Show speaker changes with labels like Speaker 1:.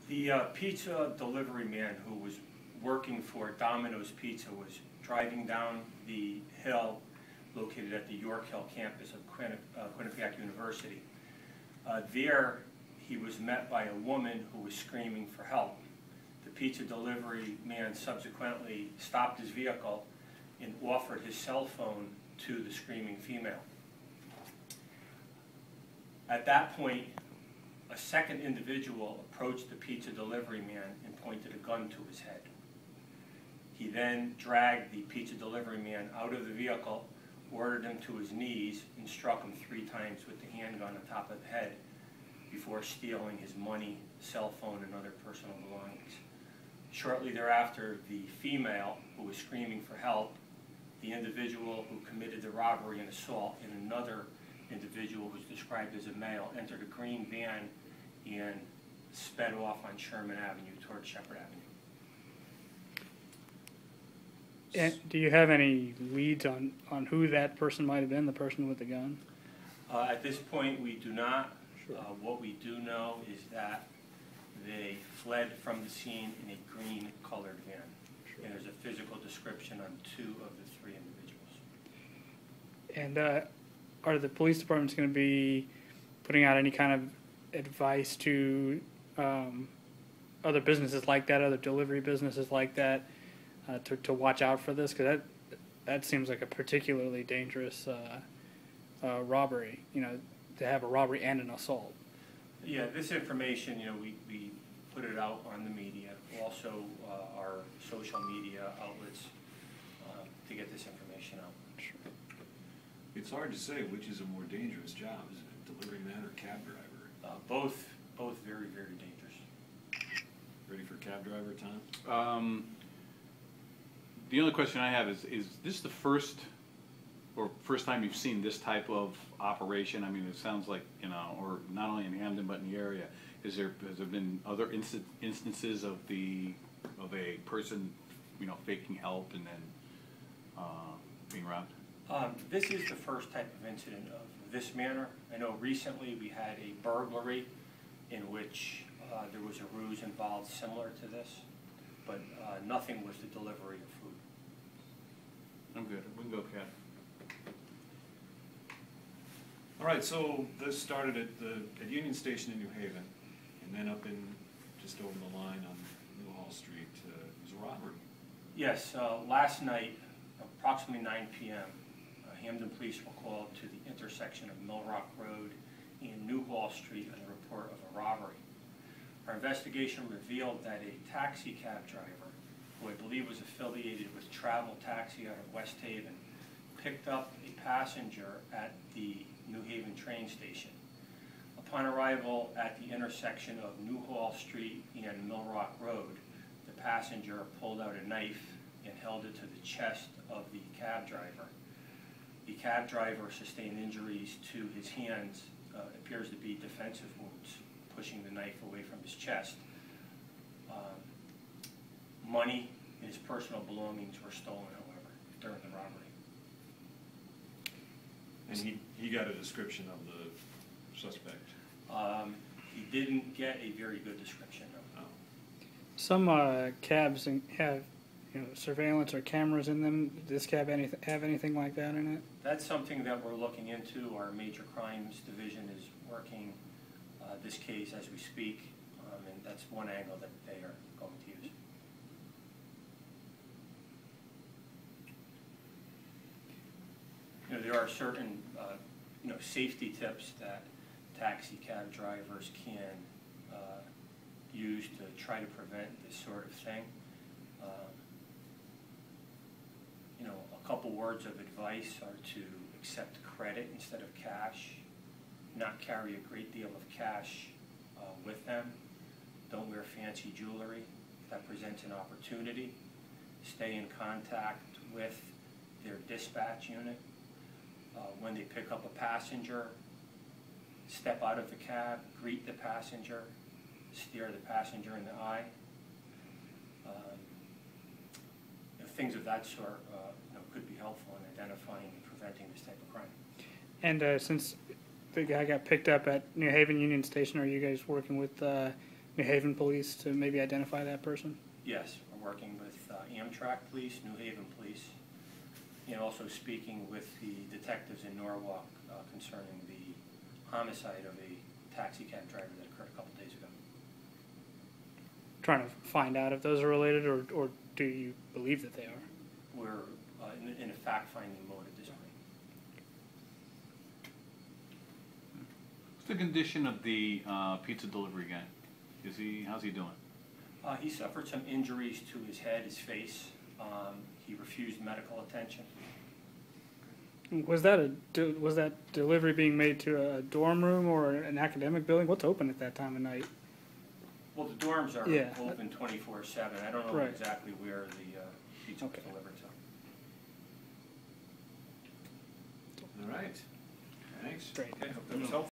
Speaker 1: The pizza delivery man who was working for Domino's Pizza was driving down the hill located at the York Hill campus of Quinnipiac University. There, he was met by a woman who was screaming for help. The pizza delivery man subsequently stopped his vehicle and offered his cell phone to the screaming female. At that point, a second individual approached the pizza delivery man and pointed a gun to his head. He then dragged the pizza delivery man out of the vehicle, ordered him to his knees, and struck him 3 times with the handgun on top of the head before stealing his money, cell phone, and other personal belongings. Shortly thereafter, the female, who was screaming for help, the individual who committed the robbery and assault, and another individual who was described as a male, entered a green van and sped off on Sherman Avenue towards Shepherd Avenue.
Speaker 2: And do you have any leads on who that person might have been, the person with the gun?
Speaker 1: At this point, we do not.
Speaker 2: Sure.
Speaker 1: What we do know is that they fled from the scene in a green-colored van.
Speaker 2: Sure.
Speaker 1: And there's a physical description on 2 of the 3 individuals.
Speaker 2: And are the police departments going to be putting out any kind of advice to other businesses like that, other delivery businesses like that, to watch out for this? Because that seems like a particularly dangerous robbery, to have a robbery and an assault.
Speaker 1: Yeah, this information, we put it out on the media, also our social media outlets to get this information out.
Speaker 2: Sure.
Speaker 3: It's hard to say which is a more dangerous job, is it delivery man or cab driver?
Speaker 1: Both very, very dangerous.
Speaker 3: Ready for cab driver time?
Speaker 4: The only question I have is this the first time you've seen this type of operation? I mean, it sounds like, or not only in Hamden but in the area. Has there been other instances of a person, faking help and then being robbed?
Speaker 1: This is the first type of incident of this manner. I know recently we had a burglary in which there was a ruse involved similar to this, but nothing was the delivery of food.
Speaker 4: I'm good. We can go, Kat.
Speaker 3: All right, so this started at Union Station in New Haven, and then up in just over the line on New Hall Street. It was a robbery.
Speaker 1: Yes, last night, approximately 9 p.m., Hamden Police were called to the intersection of Mill Rock Road and New Hall Street on a report of a robbery. Our investigation revealed that a taxi cab driver, who I believe was affiliated with Travel Taxi out of West Haven, picked up a passenger at the New Haven train station. Upon arrival at the intersection of New Hall Street and Mill Rock Road, the passenger pulled out a knife and held it to the chest of the cab driver. The cab driver sustained injuries to his hands, appears to be defensive wounds, pushing the knife away from his chest. Money and his personal belongings were stolen, however, during the robbery.
Speaker 3: And he got a description of the suspect?
Speaker 1: He didn't get a very good description of it.
Speaker 3: Oh.
Speaker 2: Some cabs have surveillance or cameras in them. Does this cab have anything like that in it?
Speaker 1: That's something that we're looking into. Our Major Crimes Division is working this case as we speak, and that's one angle that they are going to use. There are certain safety tips that taxi cab drivers can use to try to prevent this sort of thing. A couple words of advice are to accept credit instead of cash, not carry a great deal of cash with them, don't wear fancy jewelry that presents an opportunity, stay in contact with their dispatch unit. When they pick up a passenger, step out of the cab, greet the passenger, stare the passenger in the eye. Things of that sort could be helpful in identifying and preventing this type of crime.
Speaker 2: And since the guy got picked up at New Haven Union Station, are you guys working with New Haven Police to maybe identify that person?
Speaker 1: Yes, we're working with Amtrak Police, New Haven Police, and also speaking with the detectives in Norwalk concerning the homicide of a taxi cab driver that occurred a couple days ago.
Speaker 2: Trying to find out if those are related, or do you believe that they are?
Speaker 1: We're in a fact-finding mode at this point.
Speaker 4: What's the condition of the pizza delivery guy? How's he doing?
Speaker 1: He suffered some injuries to his head, his face. He refused medical attention.
Speaker 2: Was that delivery being made to a dorm room or an academic building? What's open at that time of night?
Speaker 1: Well, the dorms are
Speaker 2: Yeah.
Speaker 1: open 24/7. I don't know
Speaker 2: Right.
Speaker 1: exactly where the pizza was
Speaker 2: Okay.
Speaker 1: delivered to.
Speaker 3: All right, thanks.
Speaker 2: Great.
Speaker 3: Okay, hope that was helpful.